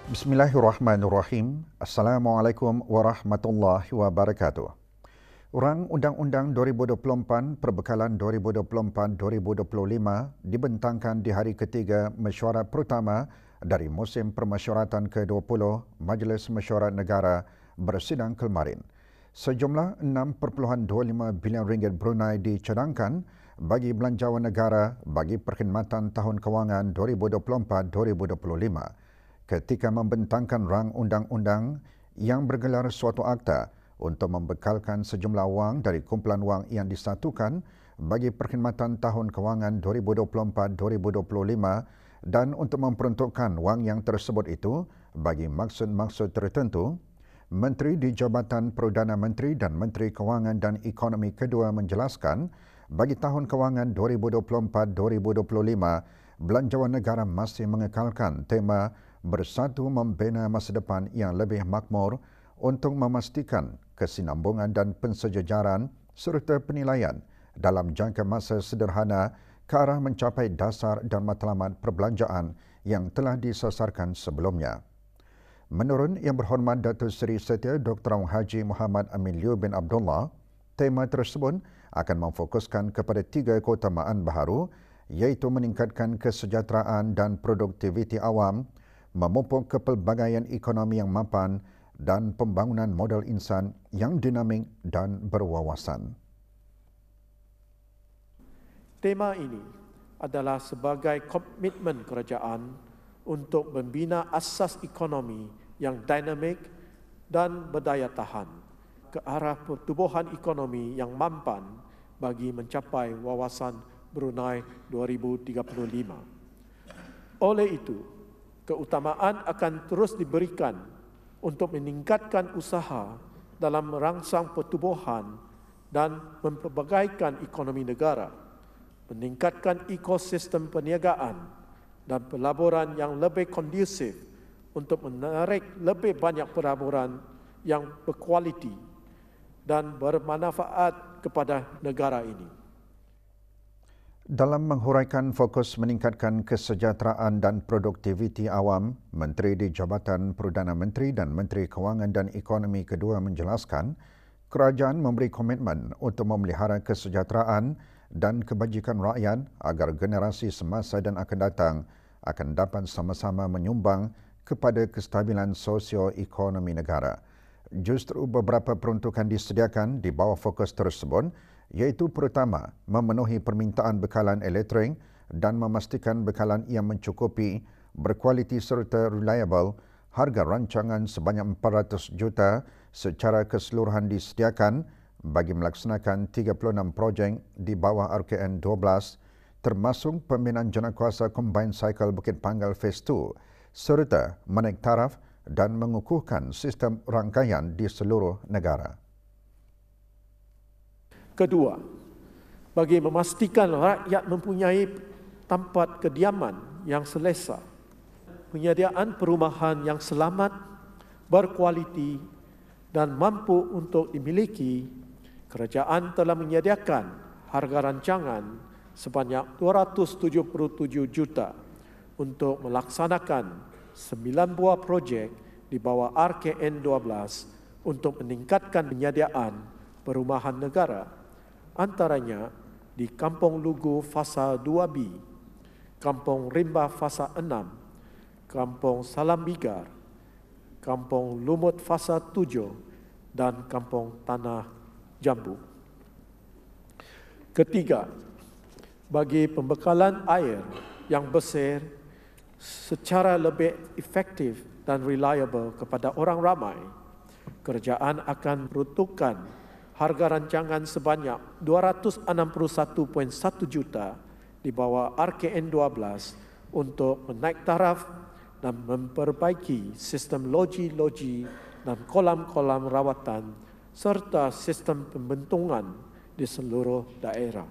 Bismillahirrahmanirrahim. Assalamualaikum warahmatullahi wabarakatuh. Urang Undang-Undang 2024 Perbekalan 2024-2025 dibentangkan di hari ketiga mesyuarat pertama dari musim permesyuaratan ke-20 Majlis Mesyuarat Negara bersidang kemarin. Sejumlah 6.25 bilion ringgit Brunei dicadangkan bagi belanjawan negara bagi perkhidmatan tahun kewangan 2024-2025. Ketika membentangkan rang undang-undang yang bergelar suatu akta untuk membekalkan sejumlah wang dari kumpulan wang yang disatukan bagi perkhidmatan tahun kewangan 2024-2025 dan untuk memperuntukkan wang yang tersebut itu bagi maksud-maksud tertentu, Menteri di Jabatan Perdana Menteri dan Menteri Kewangan dan Ekonomi kedua menjelaskan bagi tahun kewangan 2024-2025, belanjawan negara masih mengekalkan tema bersatu membina masa depan yang lebih makmur untuk memastikan kesinambungan dan pensejajaran serta penilaian dalam jangka masa sederhana ke arah mencapai dasar dan matlamat perbelanjaan yang telah disasarkan sebelumnya. Menurut Yang Berhormat Datuk Seri Setia Dr. Haji Muhammad Amin Liu bin Abdullah, tema tersebut akan memfokuskan kepada 3 keutamaan baharu iaitu meningkatkan kesejahteraan dan produktiviti awam, memupuk kepelbagaian ekonomi yang mapan dan pembangunan modal insan yang dinamik dan berwawasan. Tema ini adalah sebagai komitmen kerajaan untuk membina asas ekonomi yang dinamik dan berdaya tahan ke arah pertumbuhan ekonomi yang mampan bagi mencapai wawasan Brunei 2035. Oleh itu, keutamaan akan terus diberikan untuk meningkatkan usaha dalam merangsang pertumbuhan dan memperbagaikan ekonomi negara, meningkatkan ekosistem perniagaan dan pelaburan yang lebih kondusif untuk menarik lebih banyak pelaburan yang berkualiti dan bermanfaat kepada negara ini. Dalam menghuraikan fokus meningkatkan kesejahteraan dan produktiviti awam, Menteri di Jabatan Perdana Menteri dan Menteri Kewangan dan Ekonomi kedua menjelaskan, kerajaan memberi komitmen untuk memelihara kesejahteraan dan kebajikan rakyat agar generasi semasa dan akan datang akan dapat sama-sama menyumbang kepada kestabilan sosio-ekonomi negara. Justru beberapa peruntukan disediakan di bawah fokus tersebut, iaitu pertama, memenuhi permintaan bekalan elektrik dan memastikan bekalan yang mencukupi, berkualiti serta reliable, harga rancangan sebanyak 400 juta secara keseluruhan disediakan bagi melaksanakan 36 projek di bawah RKN 12, termasuk pembinaan jenayah Combined Cycle Bukit Panggal Phase 2, serta menaik taraf dan mengukuhkan sistem rangkaian di seluruh negara. Kedua, bagi memastikan rakyat mempunyai tempat kediaman yang selesa, penyediaan perumahan yang selamat, berkualiti dan mampu untuk dimiliki, kerajaan telah menyediakan harga rancangan sebanyak 277 juta untuk melaksanakan 9 buah projek di bawah RKN 12 untuk meningkatkan penyediaan perumahan negara, antaranya di Kampung Lugu Fasa 2B, Kampung Rimba Fasa 6, Kampung Salambigar, Kampung Lumut Fasa 7 dan Kampung Tanah Jambu. Ketiga, bagi pembekalan air yang bersih secara lebih efektif dan reliable kepada orang ramai, kerajaan akan peruntukkan harga rancangan sebanyak 261.1 juta di bawah RKN 12 untuk menaik taraf dan memperbaiki sistem loji-loji dan kolam-kolam rawatan serta sistem pembentungan di seluruh daerah.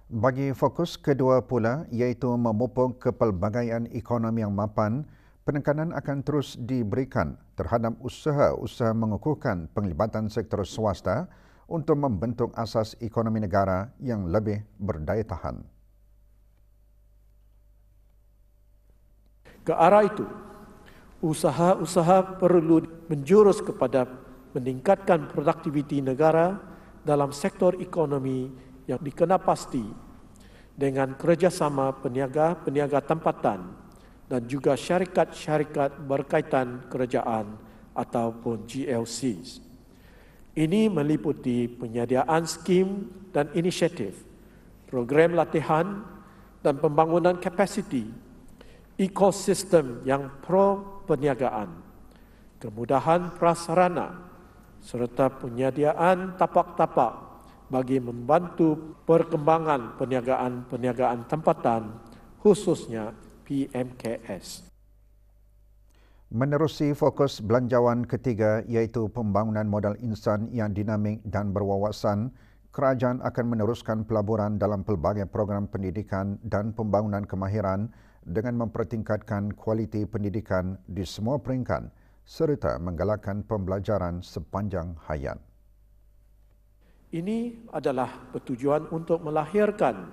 Bagi fokus kedua pula iaitu memupuk kepelbagaian ekonomi yang mapan, penekanan akan terus diberikan terhadap usaha-usaha mengukuhkan penglibatan sektor swasta untuk membentuk asas ekonomi negara yang lebih berdaya tahan. Ke arah itu, usaha-usaha perlu menjurus kepada meningkatkan produktiviti negara dalam sektor ekonomi yang dikena pasti dengan kerjasama peniaga-peniaga tempatan dan juga syarikat-syarikat berkaitan kerajaan ataupun GLCs. Ini meliputi penyediaan skim dan inisiatif, program latihan dan pembangunan kapasiti, ekosistem yang pro perniagaan, kemudahan prasarana serta penyediaan tapak-tapak bagi membantu perkembangan perniagaan tempatan khususnya PMKS. Menerusi fokus belanjawan ketiga iaitu pembangunan modal insan yang dinamik dan berwawasan, kerajaan akan meneruskan pelaburan dalam pelbagai program pendidikan dan pembangunan kemahiran dengan mempertingkatkan kualiti pendidikan di semua peringkat serta menggalakkan pembelajaran sepanjang hayat. Ini adalah bertujuan untuk melahirkan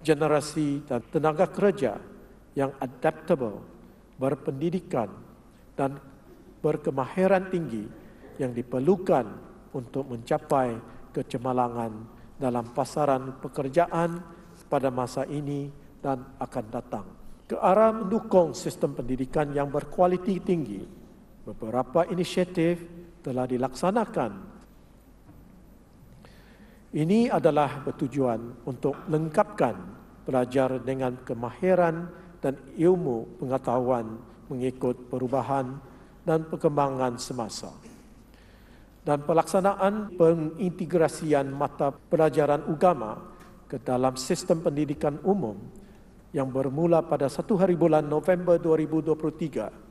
generasi dan tenaga kerja yang adaptable, berpendidikan dan berkemahiran tinggi yang diperlukan untuk mencapai kecemerlangan dalam pasaran pekerjaan pada masa ini dan akan datang. Ke arah mendukung sistem pendidikan yang berkualiti tinggi, beberapa inisiatif telah dilaksanakan. Ini adalah bertujuan untuk lengkapkan pelajar dengan kemahiran dan ilmu pengetahuan mengikut perubahan dan perkembangan semasa. Dan pelaksanaan pengintegrasian mata pelajaran agama ke dalam sistem pendidikan umum yang bermula pada 1 hari bulan November 2023.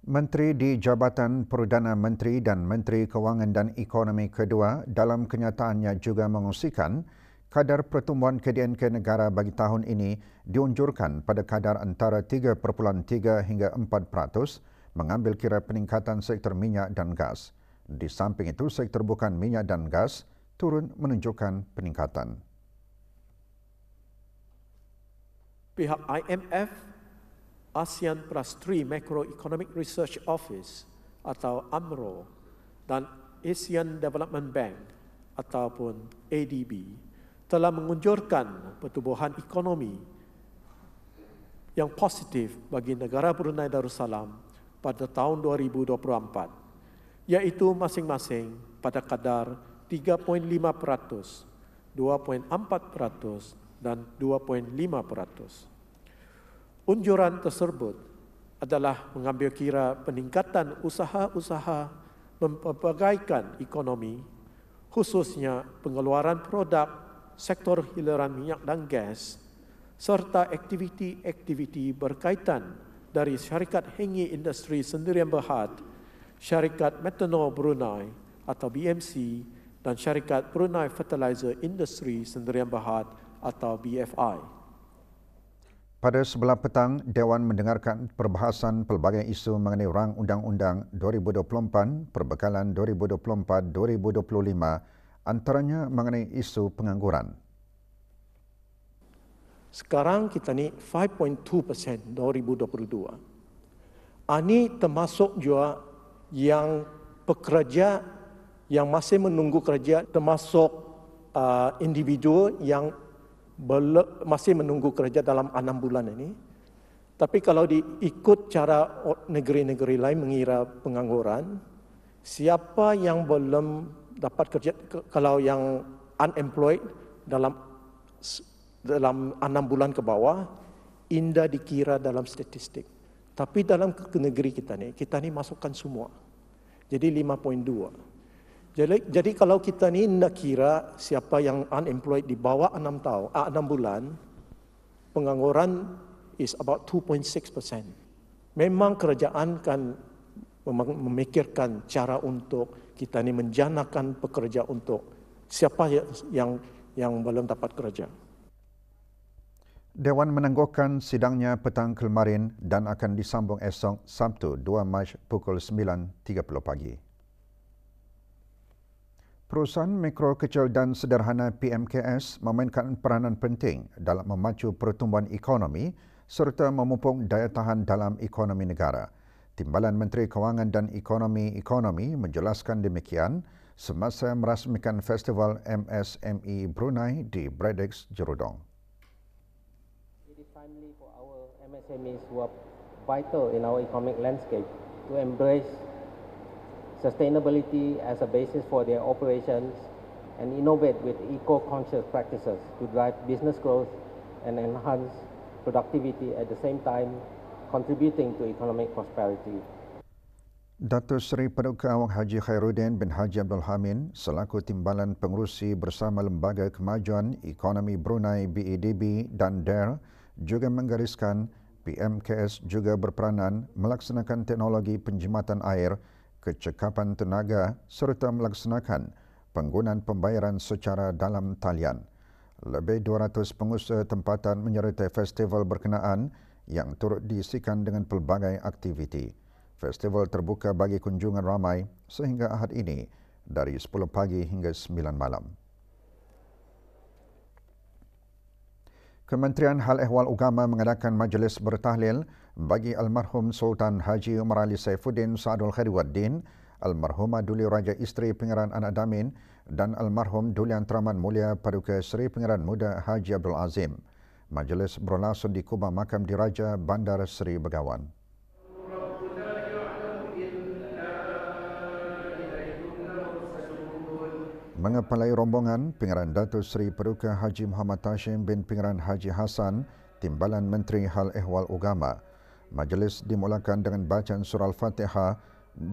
Menteri di Jabatan Perdana Menteri dan Menteri Kewangan dan Ekonomi kedua dalam kenyataannya juga mengungsikan kadar pertumbuhan KDNK negara bagi tahun ini diunjurkan pada kadar antara 3.3 hingga 4%, mengambil kira peningkatan sektor minyak dan gas. Di samping itu, sektor bukan minyak dan gas turun menunjukkan peningkatan. Pihak IMF, ASEAN Plus 3 Macroeconomic Research Office atau AMRO dan Asian Development Bank ataupun ADB telah mengunjurkan pertumbuhan ekonomi yang positif bagi negara Brunei Darussalam pada tahun 2024, iaitu masing-masing pada kadar 3.5%, 2.4% dan 2.5%. Unjuran tersebut adalah mengambil kira peningkatan usaha-usaha memperbagaikan ekonomi, khususnya pengeluaran produk sektor hiliran minyak dan gas, serta aktiviti-aktiviti berkaitan dari syarikat Hengi Industri Sendirian Berhad, syarikat Methanol Brunei atau BMC dan syarikat Brunei Fertilizer Industry Sendirian Berhad atau BFI. Pada sebelah petang, Dewan mendengarkan perbahasan pelbagai isu mengenai rang undang-undang 2024, perbekalan 2024-2025, antaranya mengenai isu pengangguran. Sekarang kita ni 5.2% 2022. Ini termasuk juga yang pekerja yang masih menunggu kerja, termasuk individu yang masih menunggu kerja dalam 6 bulan ini. Tapi kalau diikut cara negeri-negeri lain mengira pengangguran, siapa yang belum dapat kerja, kalau yang unemployed dalam 6 bulan ke bawah, indah dikira dalam statistik. Tapi dalam negeri kita ni masukkan semua. Jadi 5.2. Jadi kalau kita ni nak kira siapa yang unemployed di bawah 6 bulan, pengangguran is about 2.6%. Memang kerajaan kan memikirkan cara untuk kita ni menjanakan pekerja untuk siapa yang yang belum dapat kerja. Dewan menangguhkan sidangnya petang kemarin dan akan disambung esok Sabtu 2 Mac pukul 9.30 pagi. Perusahaan mikro kecil dan sederhana PMKS memainkan peranan penting dalam memacu pertumbuhan ekonomi serta memupuk daya tahan dalam ekonomi negara. Timbalan Menteri Kewangan dan Ekonomi menjelaskan demikian semasa merasmikan Festival MSME Brunei di Bredex, Jerudong. It is timely for our MSMEs who are vital in our economic landscape to embrace sustainability as a basis for their operations and innovate with eco-conscious practices to drive business growth and enhance productivity at the same time contributing to economic prosperity. Datuk Seri Paduka Awang Haji Khairuddin bin Haji Abdul Hamid selaku Timbalan Pengerusi bersama Lembaga Kemajuan Ekonomi Brunei BEDB dan DER juga menggariskan PMKS juga berperanan melaksanakan teknologi penjimatan air, kecekapan tenaga serta melaksanakan penggunaan pembayaran secara dalam talian. Lebih 200 pengusaha tempatan menyertai festival berkenaan yang turut diisikan dengan pelbagai aktiviti. Festival terbuka bagi kunjungan ramai sehingga Ahad ini dari 10 pagi hingga 9 malam. Kementerian Hal Ehwal Agama mengadakan majlis bertahlil bagi almarhum Sultan Haji Umar Ali Saifuddin Saadul Khairuddin, almarhumah Duli Raja Isteri Pengeran Anak Damin dan almarhum Duli Antaraman Mulia Paduka Seri Pengeran Muda Haji Abdul Azim. Majlis berlangsung di Kubah Makam Diraja Bandar Seri Begawan. Mengepalai rombongan Pengeran Datuk Seri Paduka Haji Muhammad Hashim bin Pengeran Haji Hassan, Timbalan Menteri Hal Ehwal Agama. Majlis dimulakan dengan bacaan surah Al-Fatihah,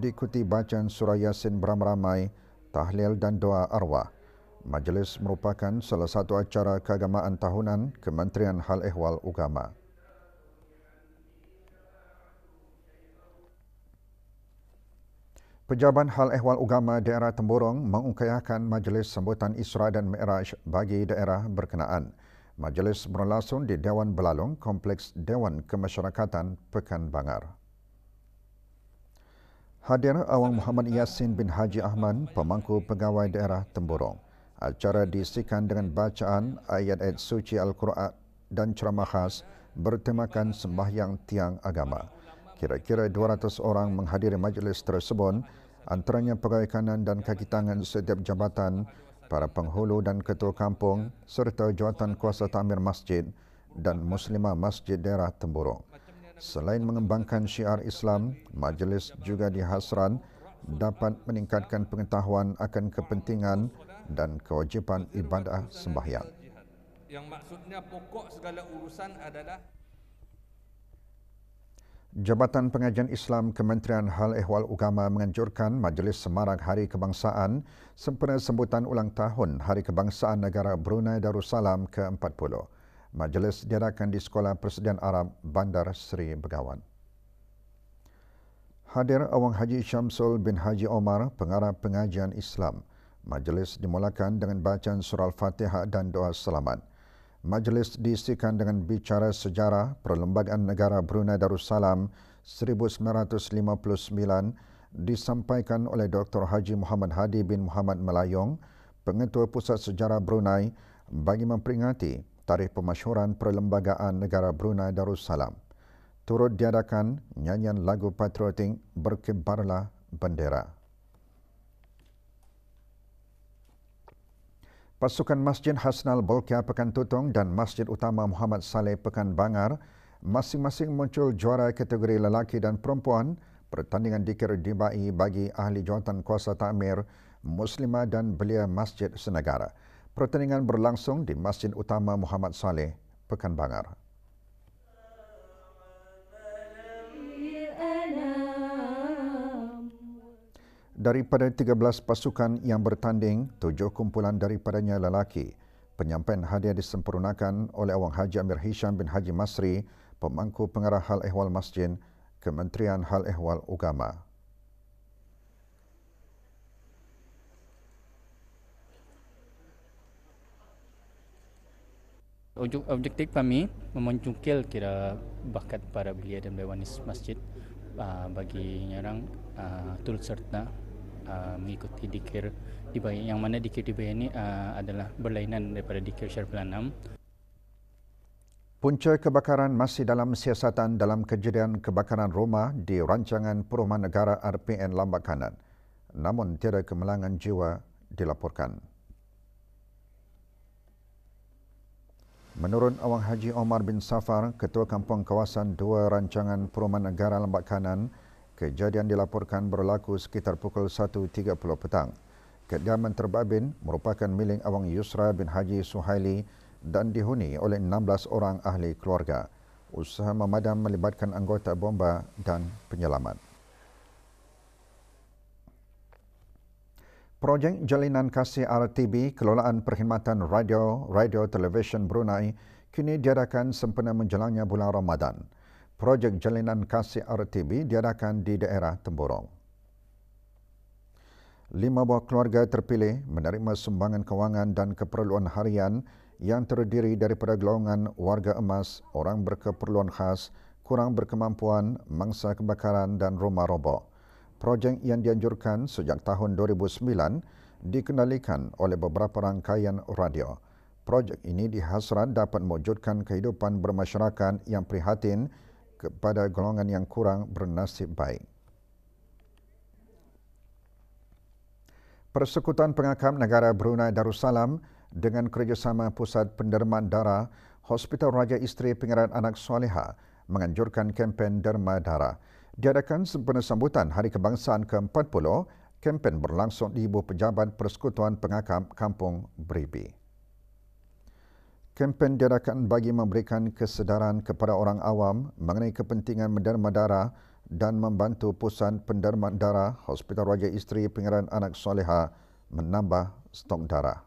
diikuti bacaan surah Yasin beramai-ramai, tahlil dan doa arwah. Majlis merupakan salah satu acara keagamaan tahunan Kementerian Hal Ehwal Agama. Pejabat Hal Ehwal Agama Daerah Temburong mengungkayahkan majlis sambutan Isra dan Mi'raj bagi daerah berkenaan. Majlis berlangsung di Dewan Belalung, Kompleks Dewan Kemasyarakatan Pekan Bangar. Hadir Awang Muhammad Yasin bin Haji Ahmad, pemangku pegawai daerah Temburong. Acara diisikan dengan bacaan ayat-ayat suci Al-Quran dan ceramah khas bertemakan sembahyang tiang agama. Kira-kira 200 orang menghadiri majlis tersebut, antaranya pegawai kanan dan kaki tangan setiap jabatan, para penghulu dan ketua kampung, serta jawatan kuasa ta'mir masjid dan muslimah masjid daerah Temburong. Selain mengembangkan syiar Islam, majlis juga dihasran dapat meningkatkan pengetahuan akan kepentingan dan kewajipan ibadah sembahyang. Yang maksudnya pokok segala urusan adalah Jabatan Pengajian Islam Kementerian Hal Ehwal Agama menganjurkan Majlis Semarak Hari Kebangsaan sempena sambutan ulang tahun Hari Kebangsaan Negara Brunei Darussalam ke-40. Majlis diadakan di Sekolah Presiden Arab Bandar Seri Begawan. Hadir Awang Haji Syamsul bin Haji Omar, Pengarah Pengajian Islam. Majlis dimulakan dengan bacaan surah Al-Fatihah dan doa selamat. Majlis diisikan dengan bicara sejarah Perlembagaan Negara Brunei Darussalam 1959 disampaikan oleh Dr. Haji Muhammad Hadi bin Muhammad Melayong, Pengetua Pusat Sejarah Brunei, bagi memperingati tarikh pemasyhuran Perlembagaan Negara Brunei Darussalam. Turut diadakan nyanyian lagu patriotik Berkibarlah Bendera. Pasukan Masjid Hasnal Bolkiah Pekan Tutong dan Masjid Utama Muhammad Saleh Pekan Bangar masing-masing muncul juara kategori lelaki dan perempuan. Pertandingan dikira dibai bagi ahli jawatan kuasa ta'mir, muslimah dan belia masjid senegara. Pertandingan berlangsung di Masjid Utama Muhammad Saleh Pekan Bangar. Daripada 13 pasukan yang bertanding, 7 kumpulan daripadanya lelaki. Penyampaian hadiah disempurnakan oleh Awang Haji Amir Hisham bin Haji Masri, Pemangku Pengarah Hal Ehwal Masjid, Kementerian Hal Ehwal Agama. Objektif kami memunculkan kira bakat para belia dan bewanis masjid bagi orang turut serta mengikuti dikir dibayar, yang mana dikir dibayar ini adalah berlainan daripada dikir Syariful Anam. Punca kebakaran masih dalam siasatan dalam kejadian kebakaran rumah di Rancangan Perumahan Negara RPN Lambak Kanan. Namun tiada kemalangan jiwa dilaporkan. Menurut Awang Haji Omar bin Safar, Ketua Kampung Kawasan 2 Rancangan Perumahan Negara Lambak Kanan, kejadian dilaporkan berlaku sekitar pukul 1.30 petang. Kediaman terbabin merupakan milik Awang Yusra bin Haji Suhaili dan dihuni oleh 16 orang ahli keluarga. Usaha memadam melibatkan anggota bomba dan penyelamat. Projek Jalinan Kasih RTB Kelolaan Perkhidmatan Radio Televisyen Brunei kini diadakan sempena menjelangnya bulan Ramadan. Projek Jalinan Kasih RTB diadakan di daerah Temburong. 5 buah keluarga terpilih menerima sumbangan kewangan dan keperluan harian yang terdiri daripada golongan warga emas, orang berkeperluan khas, kurang berkemampuan, mangsa kebakaran dan rumah roboh. Projek yang dianjurkan sejak tahun 2009 dikendalikan oleh beberapa rangkaian radio. Projek ini dihasrat dapat mewujudkan kehidupan bermasyarakat yang prihatin kepada golongan yang kurang bernasib baik. Persekutuan Pengakam Negara Brunei Darussalam dengan kerjasama Pusat Pendermaan Darah Hospital Raja Isteri Pengeran Anak Soleha menganjurkan kempen derma darah. Diadakan sempena sambutan Hari Kebangsaan ke-40, kempen berlangsung di Ibu Pejabat Persekutuan Pengakam Kampung Beribi. Kempen diadakan bagi memberikan kesedaran kepada orang awam mengenai kepentingan menderma darah dan membantu Pusat Pendermaan Darah Hospital Raja Isteri Pengeran Anak Soleha menambah stok darah.